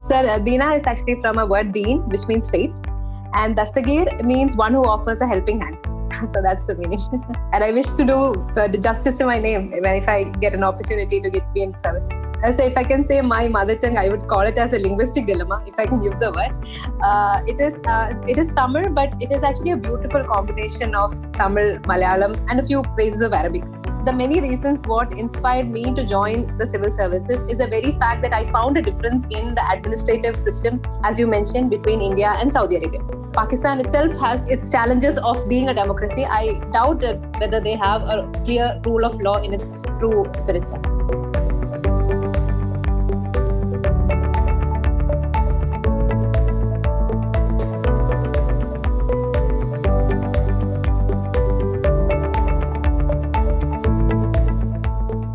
Sir, Dina is actually from a word Deen, which means faith, and Dastagir means one who offers a helping hand. So that's the meaning. And I wish to do justice to my name if I get an opportunity to be in service. So if I can say my mother tongue, I would call it as a linguistic dilemma, if I can use the word. It is Tamil, but it is actually a beautiful combination of Tamil, Malayalam, and a few phrases of Arabic. The many reasons what inspired me to join the civil services is the very fact that I found a difference in the administrative system, as you mentioned, between India and Saudi Arabia. Pakistan itself has its challenges of being a democracy. I doubt whether they have a clear rule of law in its true spirit.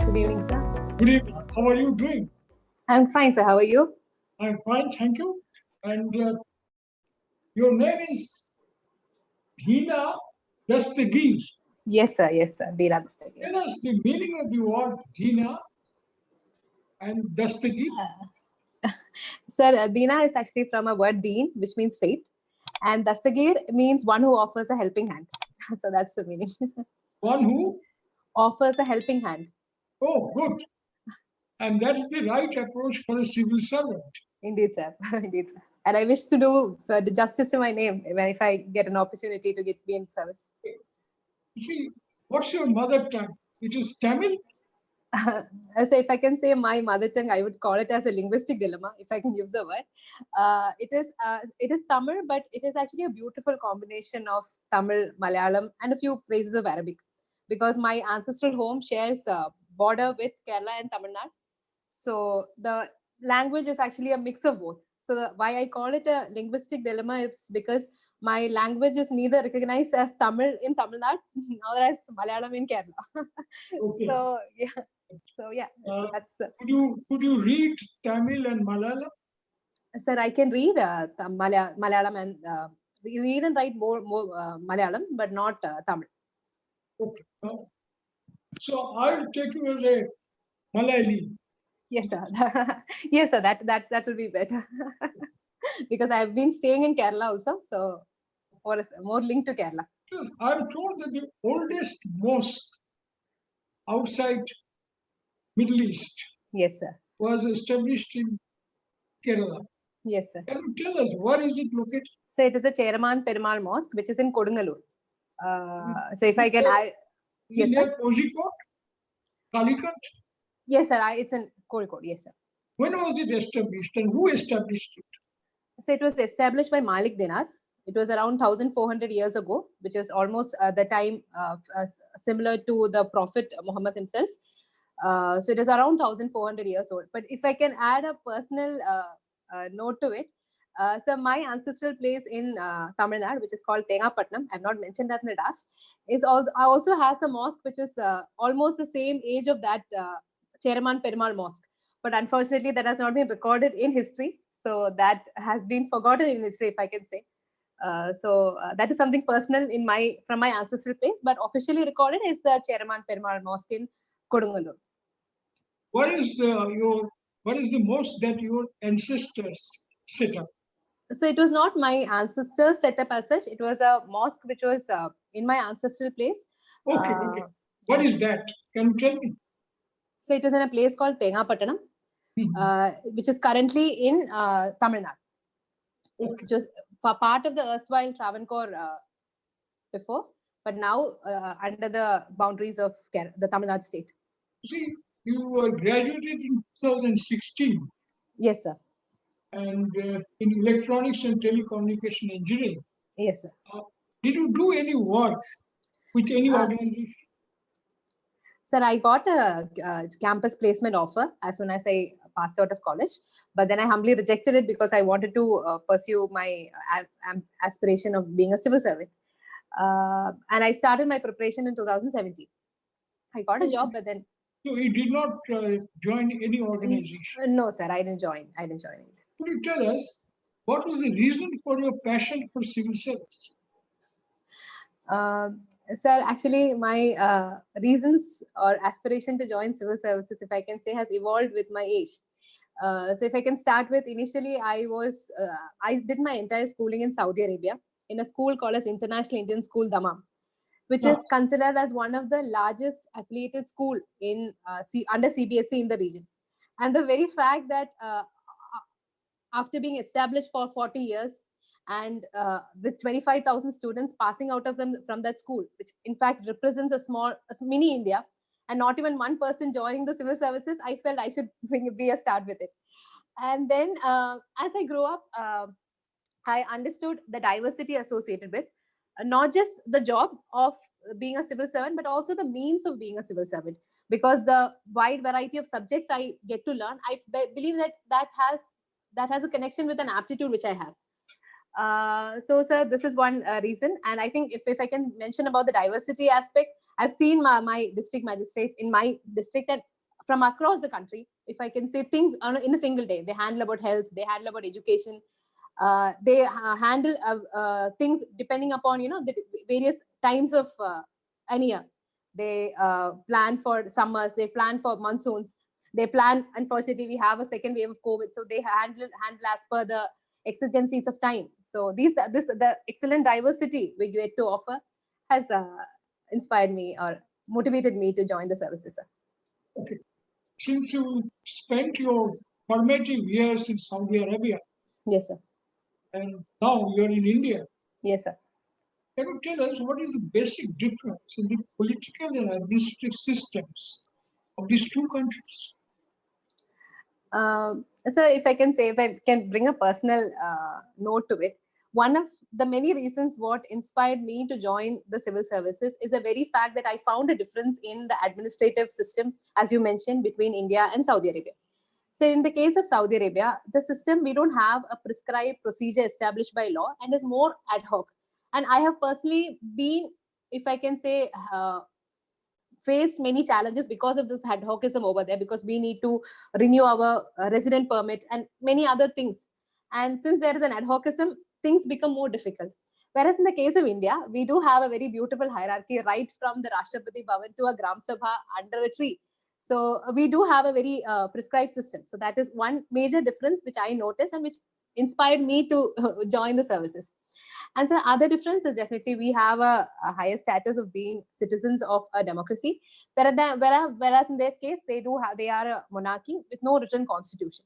Good evening, sir. Good evening. How are you doing? I'm fine, sir. How are you? I'm fine, thank you. And your name is Dina Dastagir. Yes, sir. Yes, sir. Dina Dastagir. Tell us the meaning of the word Dina and Dastagir. Sir, Dina is actually from a word Deen, which means faith, and Dastagir means one who offers a helping hand. So that's the meaning. One who? Offers a helping hand. Oh, good. And that's the right approach for a civil servant. Indeed, sir. Indeed, sir. And I wish to do justice to my name if I get an opportunity to be in service. You see, what's your mother tongue? It is Tamil? So if I can say my mother tongue, I would call it as a linguistic dilemma, if I can use the word. It is Tamil, but it is actually a beautiful combination of Tamil, Malayalam, and a few phrases of Arabic. Because my ancestral home shares a border with Kerala and Tamil Nadu. So the language is actually a mix of both. So why I call it a linguistic dilemma is because my language is neither recognized as Tamil in Tamil Nadu nor as Malayalam in Kerala. Okay. So that's the. Could you read Tamil and Malayalam? Sir, I can read Malayalam and read and write more Malayalam, but not Tamil. Okay. So I'll take you as a Malayali. Yes, sir. Yes, sir. That will be better. Because I've been staying in Kerala also, so more linked to Kerala. I'm told that the oldest mosque outside Middle East, yes, sir, was established in Kerala. Yes, sir. Can you tell us where is it located? So it is the Cheraman Perumal Mosque, which is in Kodungalur. So if I can, yes, sir. Kozhikode? Calicut? Yes, sir. It's in Kozhikode. Yes, sir. When was it established and who established it? So it was established by Malik Dinar. It was around 1400 years ago, which is almost the time similar to the Prophet Muhammad himself. So it is around 1400 years old. But if I can add a personal note to it, so my ancestral place in Tamil Nadu, which is called Thengapatnam, I have not mentioned that in the draft, also has a mosque which is almost the same age of that Cheraman Perumal Mosque. But unfortunately, that has not been recorded in history. So that has been forgotten in history, if I can say. So that is something personal from my ancestral place, but officially recorded is the Cheraman Perumal Mosque in Kodungalur. What is the mosque that your ancestors set up? So it was not my ancestors set up as such. It was a mosque which was in my ancestral place. Okay. What is that? Can you tell me? So it is in a place called Thengapatnam, which is currently in Tamil Nadu. Okay. Which was for part of the erstwhile Travancore before, but now under the boundaries of the Tamil Nadu state. See, you were graduated in 2016. Yes, sir. And in electronics and telecommunication engineering. Yes, sir. Did you do any work with any organization? Sir, I got a campus placement offer as soon as I passed out of college, but then I humbly rejected it because I wanted to pursue my aspiration of being a civil servant. And I started my preparation in 2017. I got a job, but then. So you did not join any organization? No, sir, I didn't join. Could you tell us what was the reason for your passion for civil service? Sir, actually, my reasons or aspiration to join civil services, if I can say, has evolved with my age. So if I can start with, initially I did my entire schooling in Saudi Arabia in a school called as International Indian School Dammam, which Ah, is considered as one of the largest affiliated school in under CBSE in the region. And the very fact that after being established for 40 years and with 25,000 students passing out of them from that school, which in fact represents a mini India, and not even one person joining the civil services, I felt I should be a start with it. And then as I grew up, I understood the diversity associated with not just the job of being a civil servant, but also the means of being a civil servant. Because the wide variety of subjects I get to learn, I believe that that has a connection with an aptitude which I have. So, sir, this is one reason. And I think if I can mention about the diversity aspect, I've seen my district magistrates in my district and from across the country, if I can say things in a single day. They handle about health, they handle about education, they handle things depending upon the various times of an year. They plan for summers, they plan for monsoons, they plan. Unfortunately, we have a second wave of COVID, so they handle as per the exigencies of time. So the excellent diversity we get to offer has inspired me or motivated me to join the services, sir. okay. Since you spent your formative years in Saudi Arabia Yes, sir. and now you're in India, Yes, sir. can you tell us what is the basic difference in the political and administrative systems of these two countries? So if I can say, if I can bring a personal note to it, one of the many reasons what inspired me to join the civil services is the very fact that I found a difference in the administrative system, as you mentioned, between India and Saudi Arabia. So in the case of Saudi Arabia, the system, we don't have a prescribed procedure established by law and is more ad hoc. And I have personally been, if I can say, faced many challenges because of this ad hocism over there, because we need to renew our resident permit and many other things. And since there is an ad hocism, things become more difficult. Whereas in the case of India, we do have a very beautiful hierarchy right from the Rashtrapati Bhavan to a Gram Sabha under a tree. So we do have a very prescribed system. So that is one major difference which I noticed and which inspired me to join the services. And so other difference is definitely we have a higher status of being citizens of a democracy, whereas in their case they are a monarchy with no written constitution.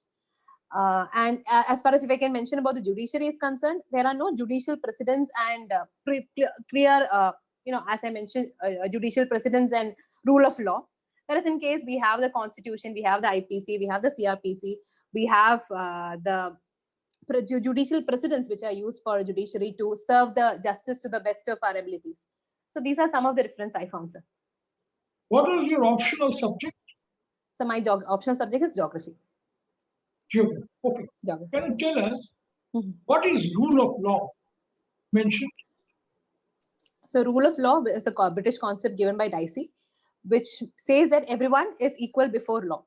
And as far as if I can mention about the judiciary is concerned, there are no judicial precedents and clear, as I mentioned, judicial precedents and rule of law. Whereas in case we have the constitution, we have the IPC, we have the CRPC, we have the judicial precedents which are used for judiciary to serve the justice to the best of our abilities. So these are some of the difference I found, sir. What is your optional subject? So my optional subject is geography. Geography. Okay. Geography. Can you tell us Mhm. what is rule of law mentioned? So rule of law is a British concept given by Dicey, which says that everyone is equal before law.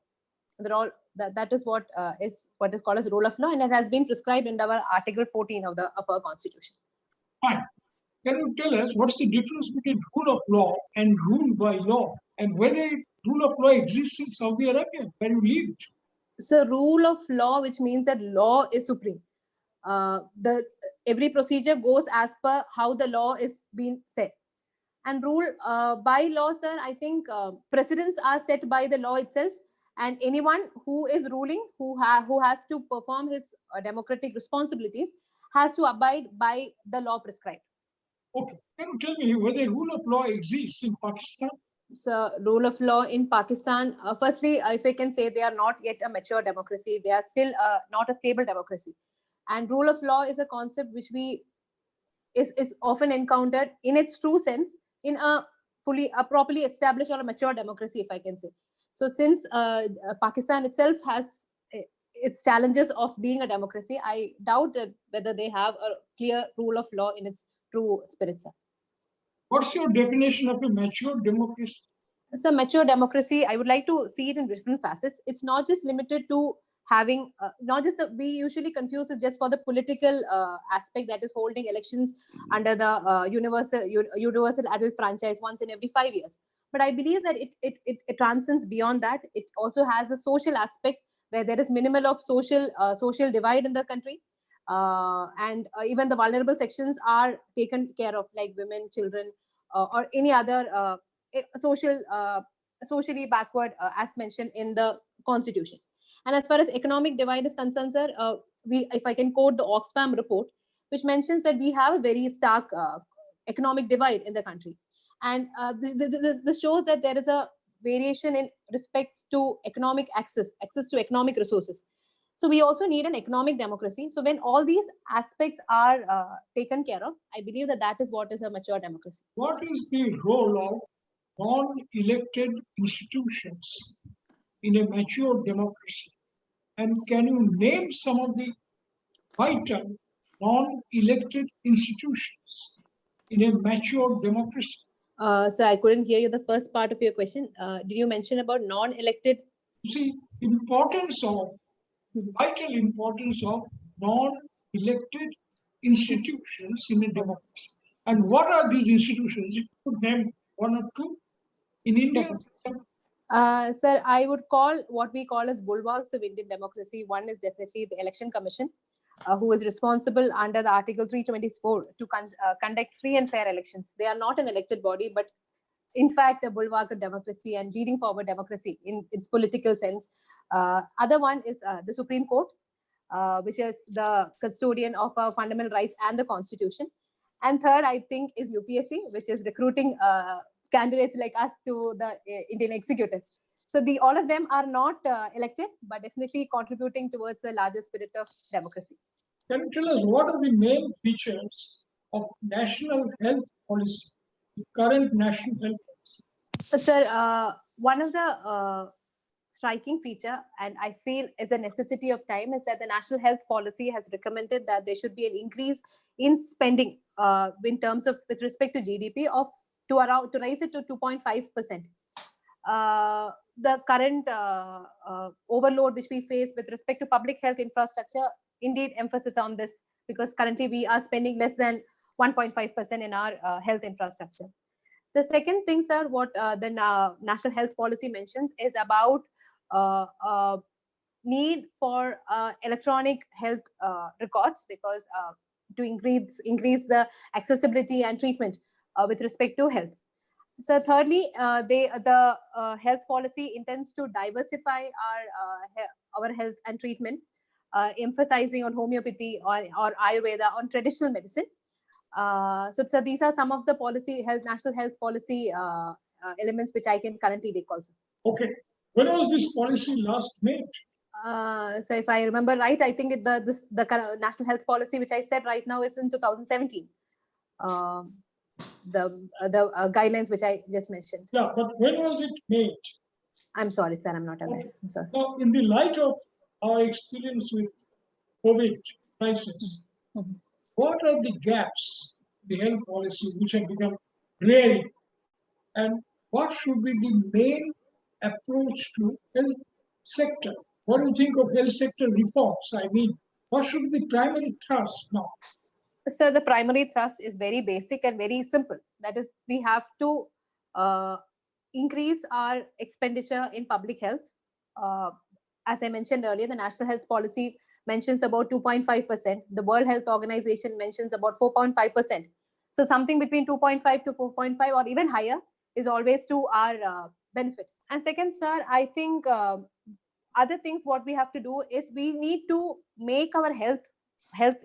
They're all that is what is called as rule of law, and it has been prescribed in our Article 14 of our Constitution. Fine. Can you tell us what's the difference between rule of law and rule by law, and whether rule of law exists in Saudi Arabia where you lived? So rule of law, which means that law is supreme. The every procedure goes as per how the law is being set. And rule by law, sir, I think precedents are set by the law itself, and anyone who is ruling, who has to perform his democratic responsibilities, has to abide by the law prescribed. Okay. Can you tell me whether rule of law exists in Pakistan? So rule of law in Pakistan, firstly, if I can say, they are not yet a mature democracy. They are still not a stable democracy. And rule of law is a concept which is often encountered in its true sense in a properly established or a mature democracy, if I can say. So since Pakistan itself has its challenges of being a democracy, I doubt whether they have a clear rule of law in its true spirit, sir. What's your definition of a mature democracy? So mature democracy, I would like to see it in different facets. It's not just limited to having not just we usually confuse it just for the political aspect, that is holding elections under the universal adult franchise once in every 5 years. But I believe that it transcends beyond that. It also has a social aspect where there is minimal of social divide in the country, and even the vulnerable sections are taken care of, like women, children, or any other socially backward, as mentioned in the constitution. And as far as economic divide is concerned, sir, if I can quote the Oxfam report, which mentions that we have a very stark economic divide in the country, and this shows that there is a variation in respect to economic access to economic resources. So we also need an economic democracy. So when all these aspects are taken care of, I believe that that is what is a mature democracy. What is the role of non-elected institutions in a mature democracy? And can you name some of the vital non-elected institutions in a mature democracy? So I couldn't hear you the first part of your question. Did you mention about non-elected? You see, vital importance of non-elected institutions in a democracy. And what are these institutions? You could name one or two in India. Sir, I would call what we call as bulwarks of Indian democracy. One is definitely the Election Commission, who is responsible under the Article 324 to conduct free and fair elections. They are not an elected body, but in fact a bulwark of democracy and leading forward democracy in its political sense. Other one is the Supreme Court, which is the custodian of our fundamental rights and the Constitution. And third, I think, is UPSC, which is recruiting candidates like us to the Indian executive. So all of them are not elected, but definitely contributing towards a larger spirit of democracy. Can you tell us what are the main features of national health policy, the current national health policy? Sir, one of the striking feature, and I feel is a necessity of time, is that the national health policy has recommended that there should be an increase in spending in terms of with respect to GDP to raise it to 2.5%. The current overload which we face with respect to public health infrastructure indeed emphasis on this, because currently we are spending less than 1.5% in our health infrastructure. The second thing, sir, what the national health policy mentions is about need for electronic health records, because to increase the accessibility and treatment with respect to health. So thirdly, the health policy intends to diversify our health and treatment, emphasizing on homeopathy or Ayurveda, on traditional medicine. So these are some of the national health policy elements which I can currently recall. Okay. When was this policy last made? So if I remember right, I think the national health policy which I said right now is in 2017. The guidelines which I just mentioned. Yeah, but when was it made? I'm sorry, sir, I'm not aware. Okay. I'm sorry. Now, in the light of our experience with COVID crisis, what are the gaps in the health policy which have become glaring, and what should be the main approach to health sector? What do you think of health sector reforms? I mean, what should be the primary thrust now? So the primary thrust is very basic and very simple. That is, we have to increase our expenditure in public health. As I mentioned earlier, the national health policy mentions about 2.5%. The World Health Organization mentions about 4.5%. So something between 2.5 to 4.5 or even higher is always to our benefit. And second, sir, I think other things what we have to do is we need to make our health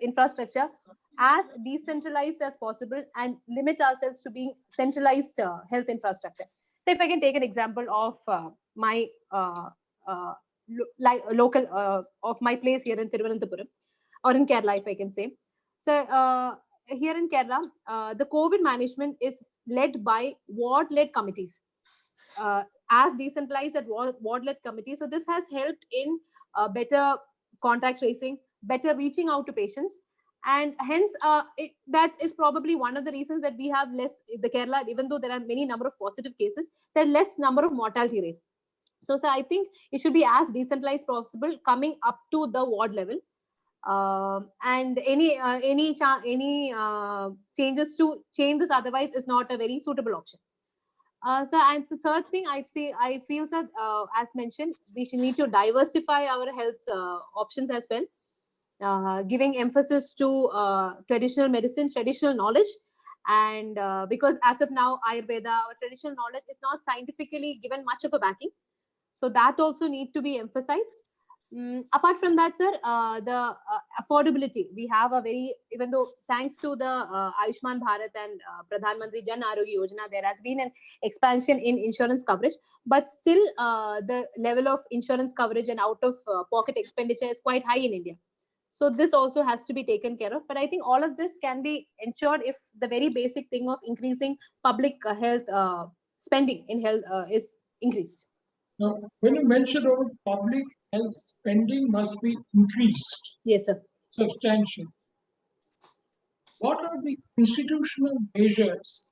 infrastructure as decentralized as possible and limit ourselves to being centralized health infrastructure. So if I can take an example of my local of my place here in Thiruvananthapuram or in Kerala, if I can say. So here in Kerala, the COVID management is led by ward-led committees, as decentralized as ward-led committees. So this has helped in better contact tracing, better reaching out to patients. And hence, that is probably one of the reasons that we have less, the Kerala, even though there are many number of positive cases, there are less number of mortality rate. So I think it should be as decentralized possible, coming up to the ward level. And any changes to change this otherwise is not a very suitable option. So, and the third thing I feel that, as mentioned, we should need to diversify our health options as well, giving emphasis to traditional medicine, traditional knowledge, and because as of now, Ayurveda, our traditional knowledge is not scientifically given much of a backing, so that also need to be emphasized. Apart from that, sir, the affordability, we have a very, even though thanks to the Ayushman Bharat and Pradhan Mantri Jan Arogya Yojana, there has been an expansion in insurance coverage, but still the level of insurance coverage and out of pocket expenditure is quite high in India. So this also has to be taken care of. But I think all of this can be ensured if the very basic thing of increasing public health spending in health is increased. Now, when you mentioned about public health spending must be increased Yes, sir. substantially, what are the institutional measures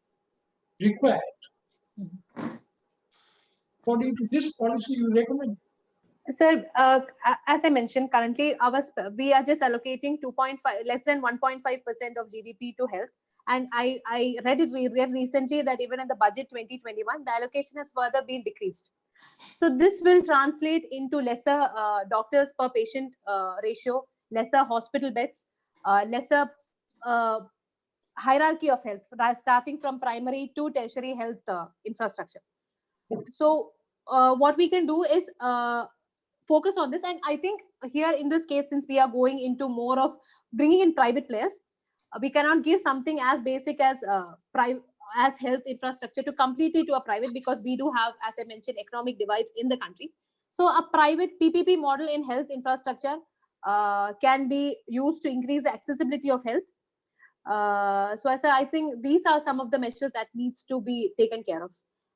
required according to this policy you recommend? Sir, as I mentioned, currently we are just allocating 2.5, less than 1.5% of GDP to health. And I read recently that even in the budget 2021, the allocation has further been decreased. So this will translate into lesser doctors per patient ratio, lesser hospital beds, lesser hierarchy of health, starting from primary to tertiary health infrastructure. So what we can do is focus on this. And I think here in this case, since we are going into more of bringing in private players, we cannot give something as basic as as health infrastructure to completely to a private, because we do have, as I mentioned, economic divides in the country. So a private PPP model in health infrastructure can be used to increase the accessibility of health. So I think these are some of the measures that needs to be taken care of.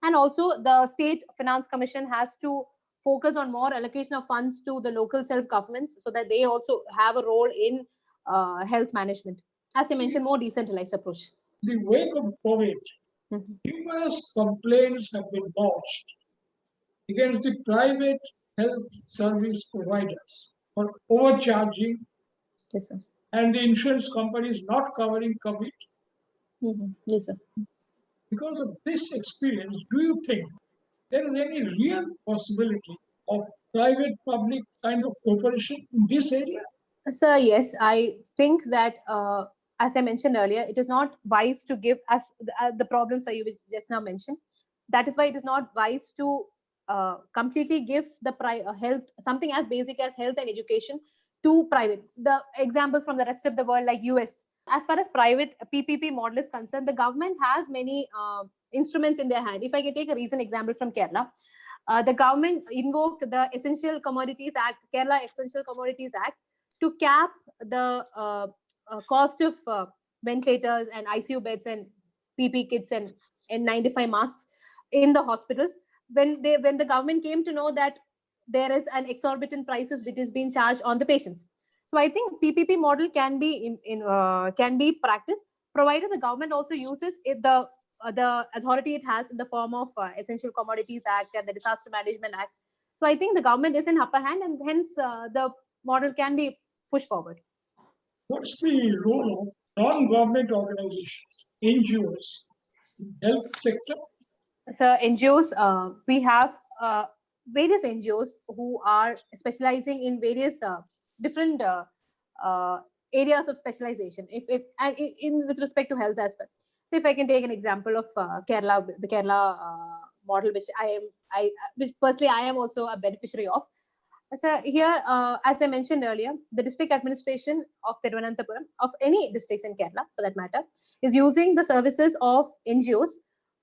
And also the State Finance Commission has to focus on more allocation of funds to the local self-governments, so that they also have a role in health management. As I mentioned, more decentralized approach. In the wake of COVID, numerous complaints have been lodged against the private health service providers for overcharging. Yes, sir. And the insurance companies not covering COVID. Yes, sir. Because of this experience, do you think there is any real possibility of private-public kind of cooperation in this area? Sir, yes, I think that as I mentioned earlier, it is not wise to give us the problems that you just now mentioned. That is why it is not wise to completely give the health, something as basic as health and education, to private. The examples from the rest of the world, like US, as far as private PPP model is concerned, the government has many instruments in their hand. If I can take a recent example from Kerala, the government invoked the Essential Commodities Act, Kerala Essential Commodities Act, to cap the cost of ventilators and ICU beds and PP kits and N95 masks in the hospitals. When the government came to know that there is an exorbitant prices which is being charged on the patients. So I think PPP model can be can be practiced, provided the government also uses the authority it has in the form of Essential Commodities Act and the Disaster Management Act. So I think the government is in upper hand, and hence the model can be pushed forward. What's the role of non-government organizations, NGOs, in health sector? So NGOs, we have various NGOs who are specializing in various different areas of specialization. If and in with respect to health as well. So if I can take an example of Kerala, the Kerala model, which personally I am also a beneficiary of. So here, as I mentioned earlier, the district administration of Thiruvananthapuram, of any districts in Kerala for that matter, is using the services of NGOs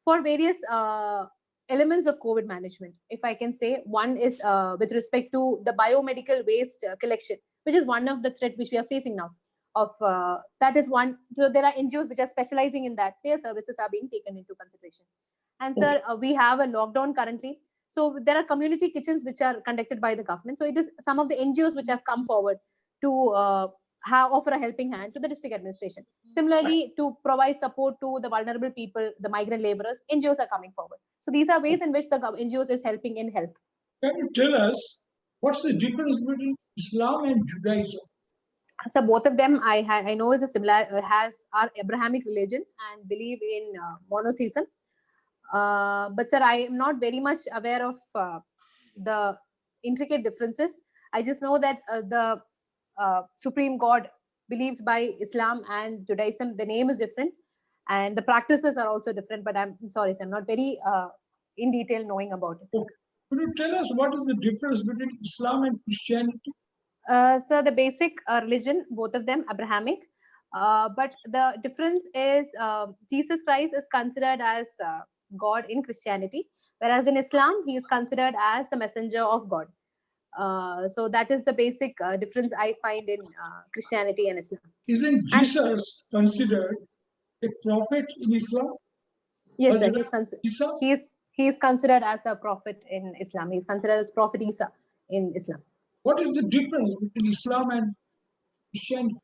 for various elements of COVID management. If I can say, one is with respect to the biomedical waste collection, which is one of the threat which we are facing now. That is one. So there are NGOs which are specializing in that. Their services are being taken into consideration. And sir, we have a lockdown currently. So there are community kitchens which are conducted by the government. So it is some of the NGOs which have come forward to offer a helping hand to the district administration. Similarly, to provide support to the vulnerable people, the migrant laborers, NGOs are coming forward. So these are ways in which the NGOs is helping in health. Can you tell us what's the difference between Islam and Judaism? So both of them I know is a similar, are Abrahamic religion and believe in monotheism. But sir, I am not very much aware of the intricate differences. I just know that the supreme God believed by Islam and Judaism, the name is different, and the practices are also different. But I'm sorry, sir, I'm not very in detail knowing about it. Okay. Could you tell us what is the difference between Islam and Christianity? So the basic religion, both of them Abrahamic, but the difference is Jesus Christ is considered as God in Christianity, whereas in Islam he is considered as the messenger of God. So that is the basic difference I find in Christianity and Islam. Isn't And Jesus considered a prophet in Islam? yes, sir, Hajrat Isa? he is considered as a prophet in Islam. He is considered as Prophet Isa in Islam. What is the difference between Islam and Christianity?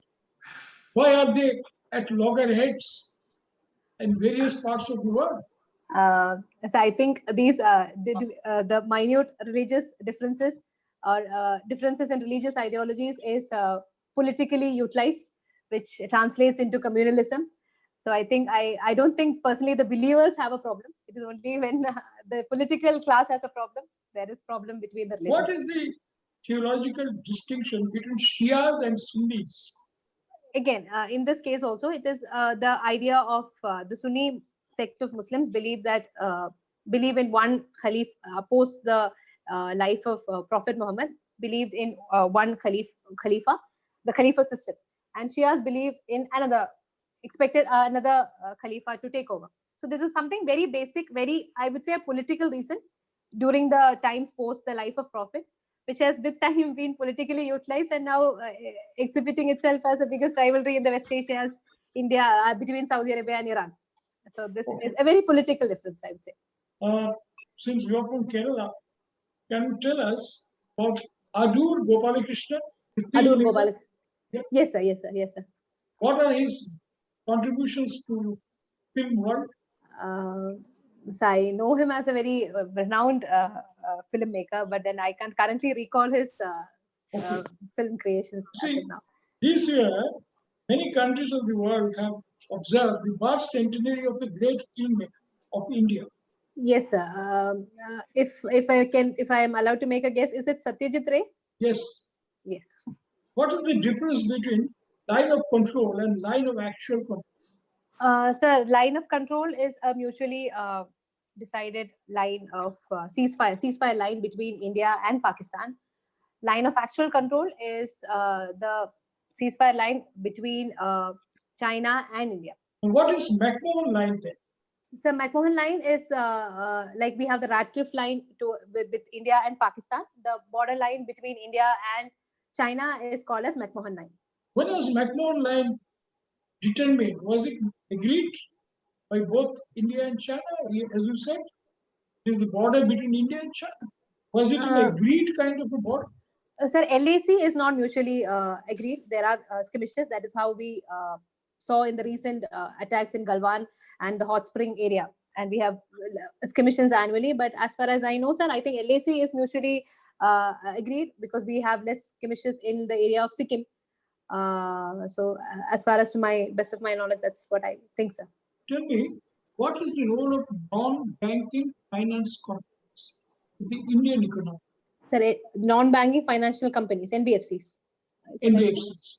Why are they at loggerheads in various parts of the world? So I think these the minute religious differences or differences in religious ideologies is politically utilized, which translates into communalism. So I think I don't think personally the believers have a problem. It is only when the political class has a problem, there is problem between the religions. What is the theological distinction between Shias and Sunnis? Again, in this case also, it is the idea of the Sunni sect of Muslims believe in one Khalif post the life of Prophet Muhammad, believed in one Khalifa, the Khalifa system, and Shias believe in expected another Khalifa to take over. So this is something very basic, very, I would say, a political reason during the times post the life of Prophet, which has with time been politically utilized and now exhibiting itself as the biggest rivalry in the West Asia as India between Saudi Arabia and Iran. So this is a very political difference, I would say. Since you are from Kerala, can you tell us about Adur Gopalakrishnan? Adur Gopal. Yeah. Yes, sir. Yes, sir. Yes, sir. What are his contributions to film world? So I know him as a very renowned filmmaker, but then I can't currently recall his film creations as of now. This year, many countries of the world have observed the birth centenary of the great filmmaker of India. Yes, sir. If I am allowed to make a guess, is it Satyajit Ray? Yes. Yes. What is the difference between line of control and line of actual control? Sir, line of control is a mutually decided line of ceasefire line between India and Pakistan. Line of actual control is the ceasefire line between China and India. And what is McMahon line then? So McMahon line is like we have the Radcliffe line with India and Pakistan. The border line between India and China is called as McMahon line. When was McMahon line determined? Was it agreed by both India and China? As you said, is the border between India and China. Was it an agreed kind of a border? Sir, LAC is not mutually agreed. There are skirmishes. That is how we saw in the recent attacks in Galwan and the hot spring area. And we have skirmishes annually. But as far as I know, sir, I think LAC is mutually agreed because we have less skirmishes in the area of Sikkim. So as far as to my best of my knowledge, that's what I think, sir. Tell me, what is the role of non-banking finance companies in the Indian economy? Sir, non-banking financial companies, NBFCs. NBFCs.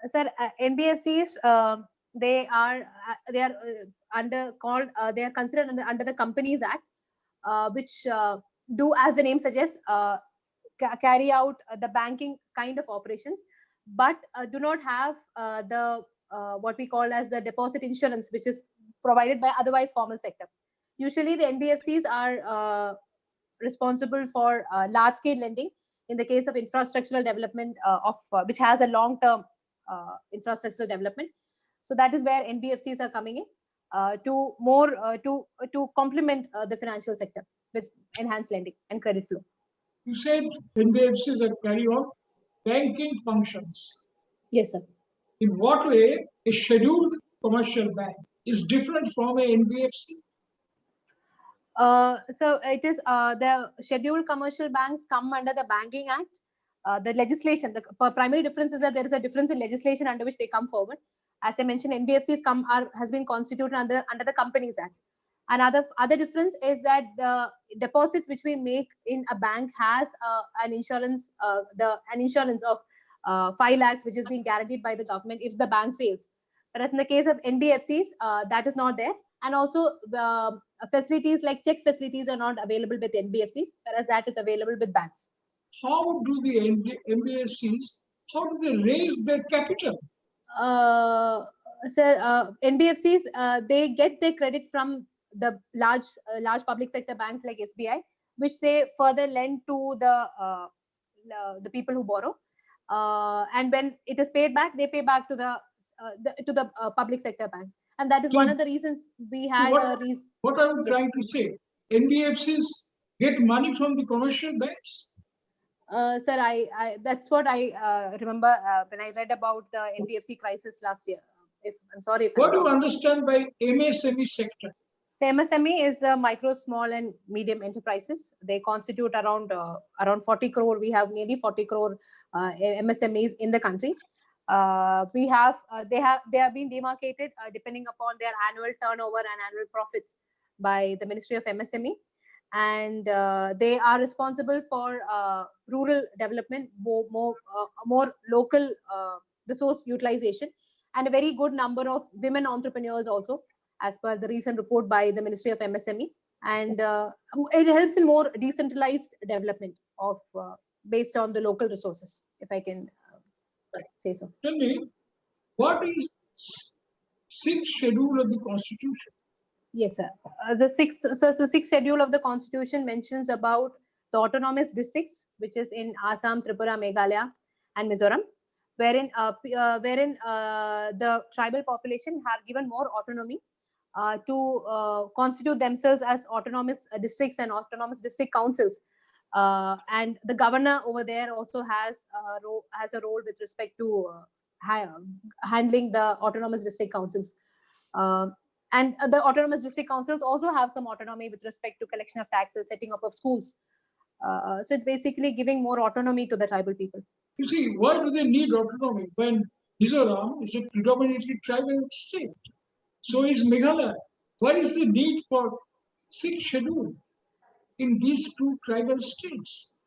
Sir, NBFCs, they are they are considered under the Companies Act, which do, as the name suggests, carry out the banking kind of operations, but do not have the what we call as the deposit insurance, which is provided by otherwise formal sector. Usually, the NBFCs are responsible for large scale lending in the case of infrastructural development which has a long term infrastructural development. So that is where NBFCs are coming in to complement the financial sector with enhanced lending and credit flow. You said NBFCs are carry on banking functions. Yes, sir. In what way a scheduled commercial bank is different from a NBFC? So it is the scheduled commercial banks come under the Banking Act. The legislation, the primary difference is that there is a difference in legislation under which they come forward. As I mentioned, NBFCs has been constituted under the Companies Act. Other difference is that the deposits which we make in a bank has an insurance, an insurance of 5 lakhs, which is being guaranteed by the government if the bank fails. Whereas in the case of NBFCs, that is not there. And also facilities like check facilities are not available with NBFCs, whereas that is available with banks. How do the NBFCs, how do they raise their capital? Sir, NBFCs, they get their credit from the large public sector banks like SBI, which they further lend to the people who borrow. And when it is paid back, they pay back to the public sector banks, and that is So- one of the reasons we had what, a reason. what I'm Yes. trying to say, NBFCs get money from the commercial banks? Sir, that's what I remember when I read about the NBFC crisis last year. I'm sorry if What I'm do you wrong. understand by MSME sector? So MSME is micro, small, and medium enterprises. They constitute around 40 crore. We have nearly 40 crore MSMEs in the country. They have been demarcated depending upon their annual turnover and annual profits by the Ministry of MSME, and they are responsible for rural development, more local resource utilization, and a very good number of women entrepreneurs also, as per the recent report by the Ministry of MSME. And it helps in more decentralized development of based on the local resources, if I can say so. Tell me, what is sixth schedule of the Constitution? Yes, sir. The sixth schedule of the Constitution mentions about the autonomous districts, which is in Assam, Tripura, Meghalaya, and Mizoram, wherein the tribal population are given more autonomy to constitute themselves as autonomous districts and autonomous district councils. And the governor over there also has a role with respect to handling the autonomous district councils. And the autonomous district councils also have some autonomy with respect to collection of taxes, setting up of schools. So it's basically giving more autonomy to the tribal people. You see, why do they need autonomy when Mizoram is a predominantly tribal state? So is Meghalaya. What is the need for sixth schedule in these two tribal states?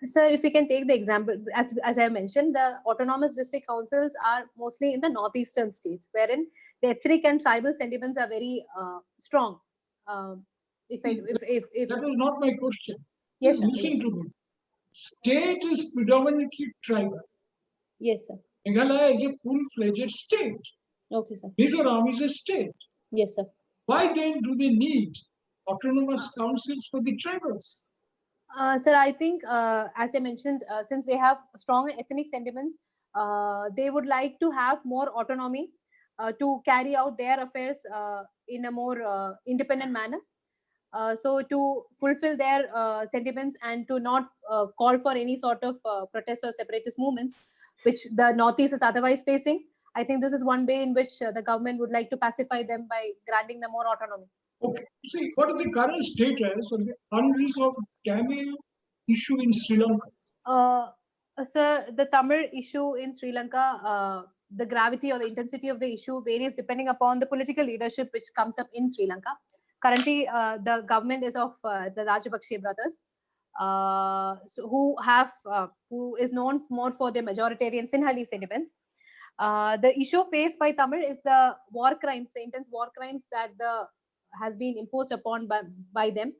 Sir, if we can take the example, as I mentioned, the autonomous district councils are mostly in the northeastern states, wherein the ethnic and tribal sentiments are very strong. That was not my question. Yes, Please sir. listen Yes. to me. State is predominantly tribal. Yes, sir. Meghalaya is a full-fledged state. Okay, sir. Mizoram is a state. Yes, sir. Why then do they need autonomous councils for the tribals? Sir, I think, as I mentioned, since they have strong ethnic sentiments, they would like to have more autonomy to carry out their affairs in a more independent manner. So to fulfill their sentiments and to not call for any sort of protest or separatist movements, which the Northeast is otherwise facing, I think this is one way in which the government would like to pacify them by granting them more autonomy. Okay. See, what is the current status of the unresolved Tamil issue in Sri Lanka? Sir, the Tamil issue in Sri Lanka, the gravity or the intensity of the issue varies depending upon the political leadership which comes up in Sri Lanka. Currently, the government is of the Rajapaksa brothers, who is known more for their majoritarian Sinhalese sentiments. The issue faced by Tamil is the war crimes, the intense war crimes that has been imposed upon by them,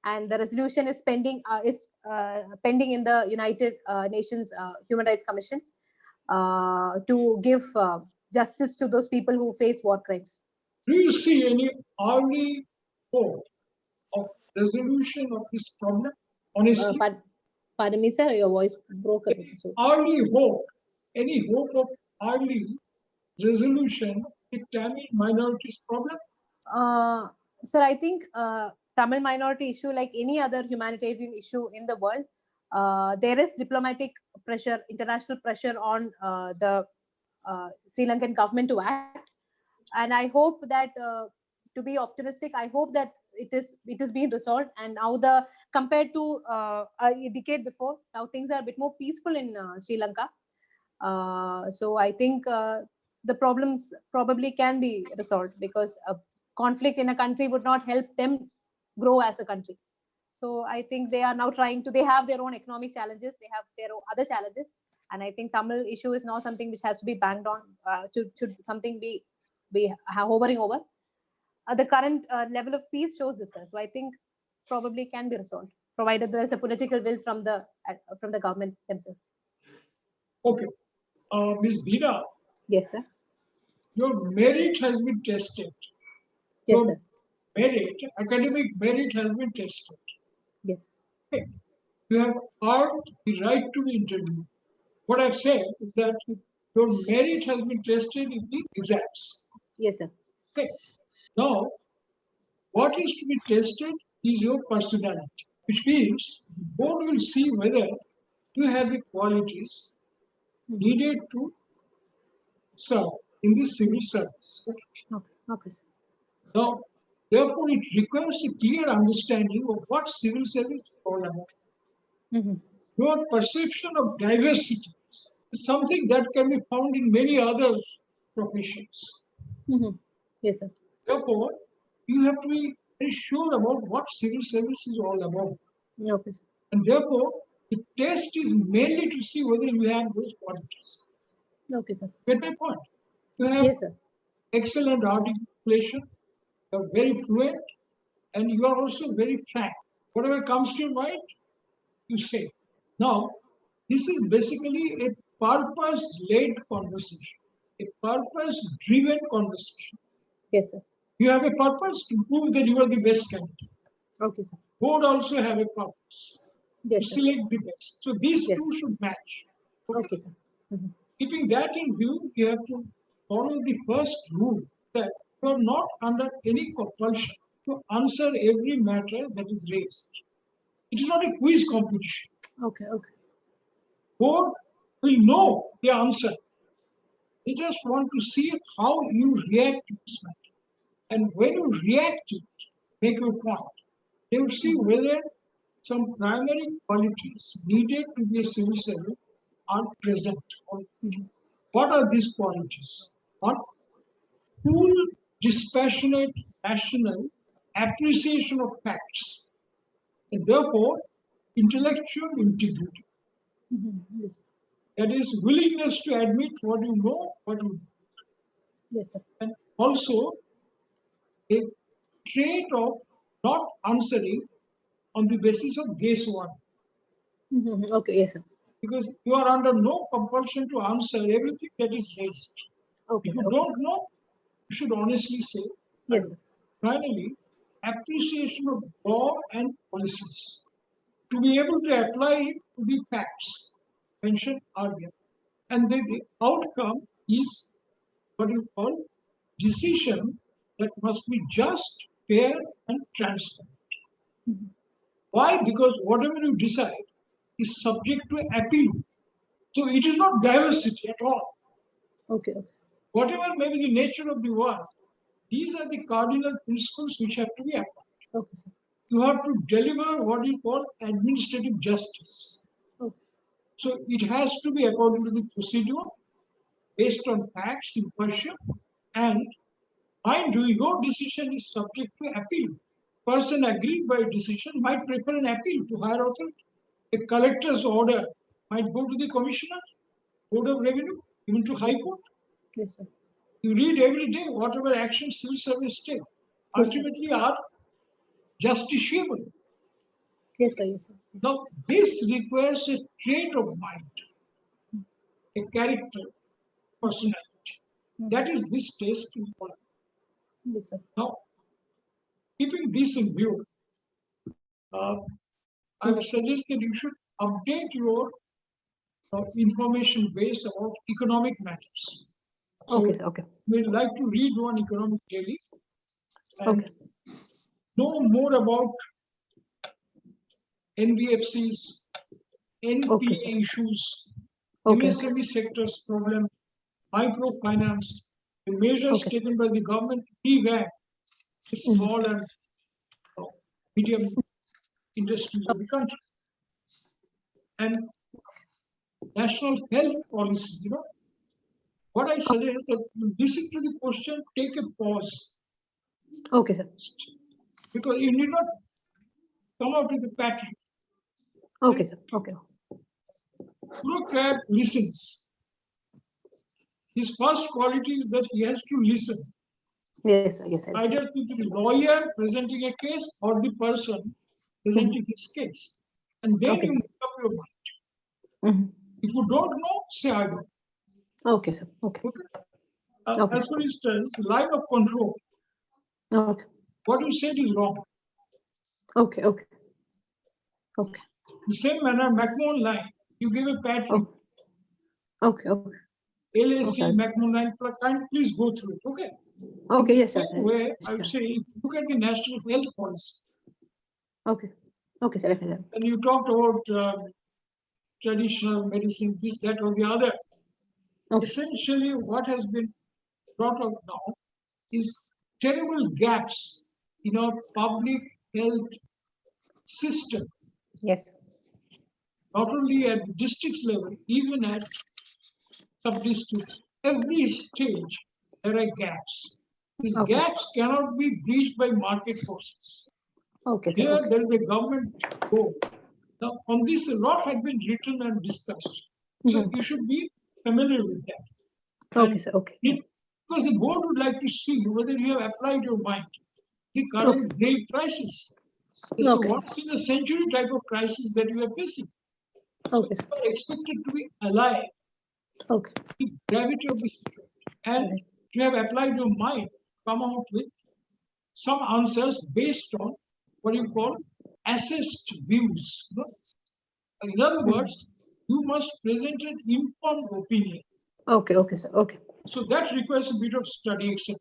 and the resolution is pending in the United Nations Human Rights Commission to give justice to those people who face war crimes. Do you see any early hope of resolution of this problem? Honestly, Pardon me, sir, your voice broke a bit. So. early hope, any hope of early resolution of the Tamil minorities problem? Sir, I think Tamil minority issue, like any other humanitarian issue in the world, there is diplomatic pressure, international pressure on the Sri Lankan government to act, and I hope that, to be optimistic, I hope that it is being resolved. And now, compared to a decade before, now things are a bit more peaceful in Sri Lanka. So I think the problems probably can be resolved, because conflict in a country would not help them grow as a country. So I think they are now trying to, they have their own economic challenges, they have their own other challenges. And I think Tamil issue is now something which has to be banged on, should something be hovering over. The current level of peace shows this, sir. So I think probably can be resolved, provided there is a political will from the government themselves. Okay. Ms. Dina, Yes, sir. your merit has been tested. Yes, Your sir. merit, academic merit has been tested. Yes. Okay. You have earned the right to be interviewed. What I've said is that your merit has been tested in the exams. Yes, sir. Okay. Now, what is to be tested is your personality, which means the board will see whether you have the qualities needed to serve in the civil service. Okay. Okay, sir. Now, therefore, it requires a clear understanding of what civil service is all about. Mm-hmm. Your perception of diversity is something that can be found in many other professions. Mm-hmm. Yes, sir. Therefore, you have to be very sure about what civil service is all about. Okay, sir. And therefore, the test is mainly to see whether you have those qualities. Okay, sir. Get my point? You have Yes, sir. excellent articulation, you are very fluent, and you are also very frank. Whatever comes to your mind, you say. Now, this is basically a purpose-led conversation, a purpose-driven conversation. Yes, sir. You have a purpose to prove that you are the best candidate. Okay, sir. Board also have a purpose to Yes, sir. select the best. So these Yes. two should match. Okay, sir. Mm-hmm. Keeping that in view, you have to follow the first rule that you are not under any compulsion to answer every matter that is raised. It is not a quiz competition. Okay, okay. Board will know the answer. They just want to see how you react to this matter. And when you react to it, make your point. They will see whether some primary qualities needed to be a civil servant are present. Mm-hmm. What are these qualities? One, cool, dispassionate, rational appreciation of facts, and therefore intellectual integrity. Mm-hmm. Yes. That is willingness to admit what you know, what you know. Yes, sir. And also a trait of not answering on the basis of guesswork, Mm-hmm. Okay, yes, sir. because you are under no compulsion to answer everything that is raised. Okay, If sir. you Okay. don't know, you should honestly say. Yes, sir. Finally, appreciation of law and policies to be able to apply it to the facts mentioned earlier. And the outcome is what you call decision that must be just, fair, and transparent. Mhm. Why? Because whatever you decide is subject to appeal. So it is not diversity at all. Okay, okay. Whatever may be the nature of the work, these are the cardinal principles which have to be applied. Okay, sir. You have to deliver what is called administrative justice. Okay. So it has to be according to the procedure, based on facts, impartial, and mind you, your decision is subject to appeal. Person aggrieved by a decision might prefer an appeal to higher authority. A collector's order might go to the commissioner, Board of Revenue, even to High Court. Yes, sir. You read every day whatever actions civil service take, Yes, sir. ultimately are justiciable. Yes, sir. Yes, sir. Now, this requires a trait of mind, a character, personality. That is this test important. Yes, sir. Now, keeping this in view, I would suggest that you should update your information base about economic matters. So, Okay, sir. Okay. we'd like to read one economic daily and Okay. know more about NBFCs, NPA Okay, sir. issues, Okay. MSME sector's problem, microfinance, the measures Okay. taken by the government to revamp the small and medium industries of the country. And national health policy, what I suggest that you listen to the question, take a pause, Okay, sir. Because you need not come out with a pattern. Okay, sir. Okay. Bureaucrat listens. His first quality is that he has to listen. Yes, sir. Yes, sir. Either to the lawyer presenting a case or the person presenting his case. And then Okay, you sir. make up your mind. Mhm. If you don't know, say I don't. Okay, sir. Okay. Okay? Okay, As sir. for instance, line of control. Okay. What you said is wrong. Okay. Okay. Okay. The same manner, McMahon line, you give a pad Oh. Okay. Okay. LAC, Okay. McMahon line, please go through it. Okay? Okay. In the Yes, sir. same way, I would Sure. say, look at the national health policy. Okay. Okay, sir. Definitely. And you talked about traditional medicine, this, that, or the other. Okay. Essentially, what has been brought up now is terrible gaps in our public health system, Yes. not only at the districts level, even at sub-districts. Every stage, there are gaps. These Okay. gaps cannot be breached by market forces. Okay, sir. Here, Okay. there is a government goal. Now, on this, a lot had been written and discussed. So Mhm. you should be familiar with that. Okay, sir. Okay. Because the board would like to see whether you have applied your mind. The current grave crisis. It's a Okay. once in a century type of crisis that we are facing. Okay, sir. You are expected to be alive Okay. to the gravity of the situation. And Right. you have applied your mind, come out with some answers based on what you call assessed views. No? In other words, you must present an informed opinion. Okay. Okay, sir. Okay. So that requires a bit of study, etc.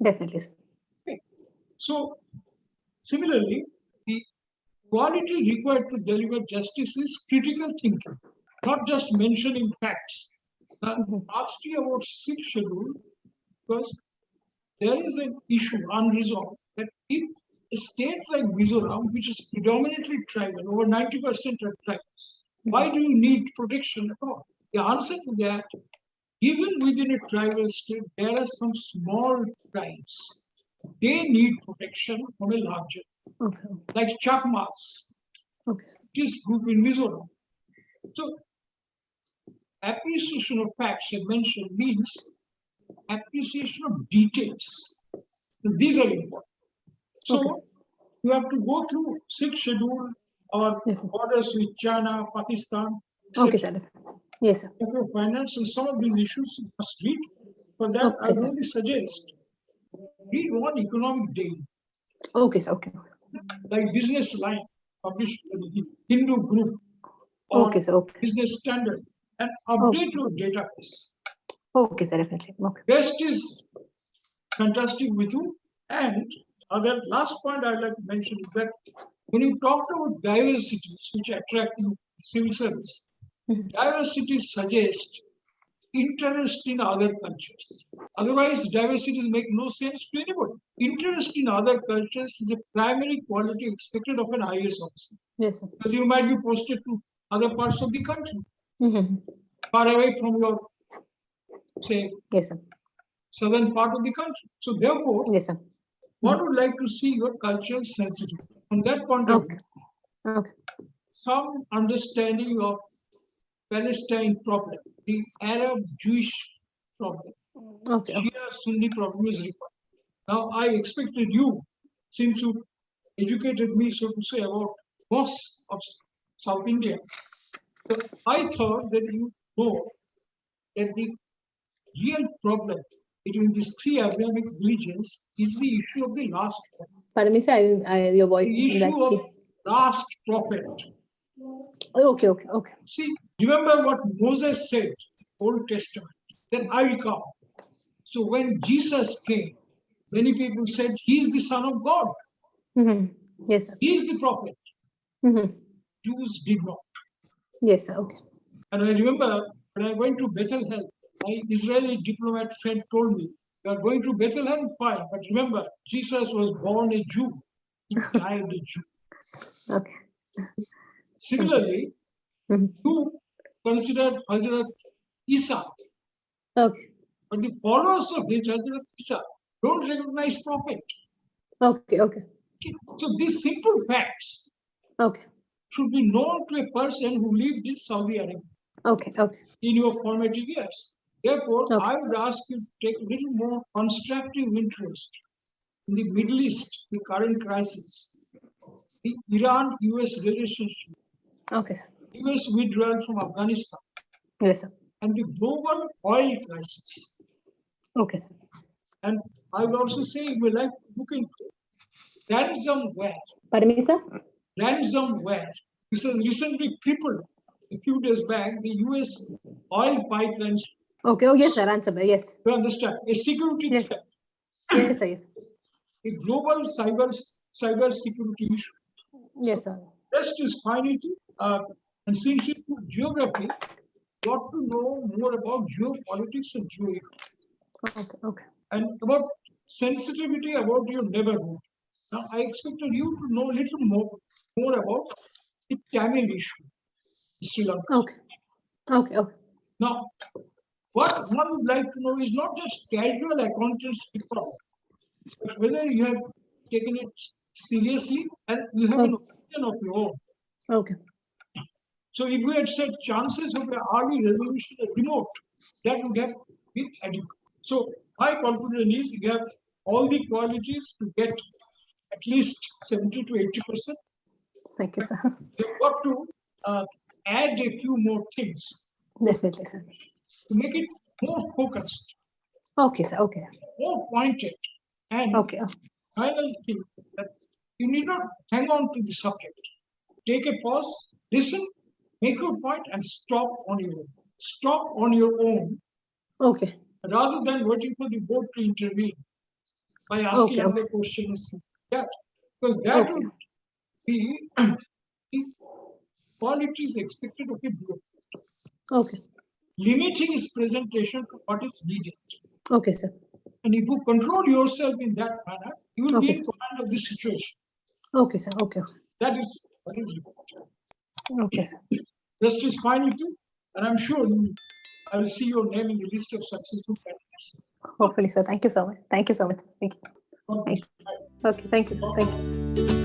Definitely, sir. So similarly, the quality required to deliver justice is critical thinking, not just mentioning facts. Asked you about sixth schedule because there is an issue unresolved that if a state like Mizoram, which is predominantly tribal, over 90% are tribes, why do you need protection at all? The answer to that, even within a tribal state, there are some small tribes. They need protection from a larger, Okay. like Chakmas, Okay. this group in Mizoram. So appreciation of facts I mentioned means appreciation of details. So these are important. So Okay, sir. you have to go through sixth schedule or Yes, sir. borders with China, Pakistan, Okay, etc. sir. Yes, sir. Finance and some of these issues you must read. For that, I Okay, sir. only suggest read one economic daily, Okay, sir. Okay. like Business Line, published by the Hindu group, or Okay, sir. Okay. Business Standard, and update your database. Okay, sir. Definitely. Okay. Best is fantastic with you. And other last point I'd like to mention is that when you talked about diversities which attract in civil service, diversity suggests interest in other cultures. Otherwise, diversities make no sense to anybody. Interest in other cultures is a primary quality expected of an IAS officer. Yes, sir. Because you might be posted to other parts of the country, Mm-hmm. far away from your, say, Yes, sir. southern part of the country. So therefore, Yes, sir. one would like to see your cultural sensitivity. From that point of Okay. view, Okay. some understanding of Palestine problem, the Arab-Jewish problem, Okay. Okay. Shia-Sunni problem is required. Now, I expected you, since you educated me, so to say, about mosques of South India, so I thought that you know that the real problem between these three Abrahamic religions is the issue of the last prophet. Pardon me, sir. Your voice. The issue of last prophet. Okay. Okay. Okay. See, remember what Moses said, Old Testament, then I will come. So when Jesus came, many people said he is the Son of God. Mm-hmm. Yes, sir. He is the prophet. Mm-hmm. Jews did not. Yes, sir. Okay. And I remember when I went to Bethlehem, my Israeli diplomat friend told me, you are going to Bethlehem, fine, but remember, Jesus was born a Jew. He died a Jew. Okay. Similarly, Mhm. you consider Hazrat Isa, Okay. but the followers of Hazrat Isa don't recognize profit. Okay. Okay. So these simple facts Okay. should be known to a person who lived in Saudi Arabia Okay. in your formative years. Therefore, Okay. I would ask you to take a little more constructive interest in the Middle East, the current crisis, the Iran-US relationship, Okay. US withdrawal from Afghanistan, Yes, sir. and the global oil crisis. Okay, sir. And I would also say you would like to look into ransomware. Pardon me, sir? Ransomware. This has recently crippled a few days back the US oil pipelines. Okay. Oh, yes, sir. Ransomware. Yes. You understand? A security Yes. threat, Yes, sir. Yes. a global cyber security issue. Yes, sir. Rest is finity, and since you do geography, got to know more about geopolitics and geoeconomics. Okay. And about sensitivity about your neighborhood. Now, I expected you to know a little more about the Tamil issue in Sri Lanka. Okay. Now, what one would like to know is not just casual acquaintance people, but whether you have taken it seriously and you have an opinion of your own. Okay. So if we had said chances of an early resolution are remote, that would have been adequate. So my conclusion is you have all the qualities to get at least 70 to 80%. Thank you, sir. You've got to add a few more things Definitely, sir. to make it more focused, Okay, sir. Okay. more pointed, and Okay. final thing that you need not hang on to the subject. Take a pause, listen, make your point, and stop on your own. Stop on your own Okay. rather than waiting for the board to intervene by asking Okay. other questions. That because that Okay. would be the qualities expected of a board. Okay. Limiting its presentation to what is needed. Okay, sir. And if you control yourself in that manner, you will be Okay, in command of the situation. Okay, sir. Okay. That is what is important. Okay, sir. Rest is fine with you, and I'm sure I will see your name in the list of successful candidates. Hopefully, sir. Thank you so much. Thank you so much. Thank you. God bless you. Okay. Thank you, sir. Thank you.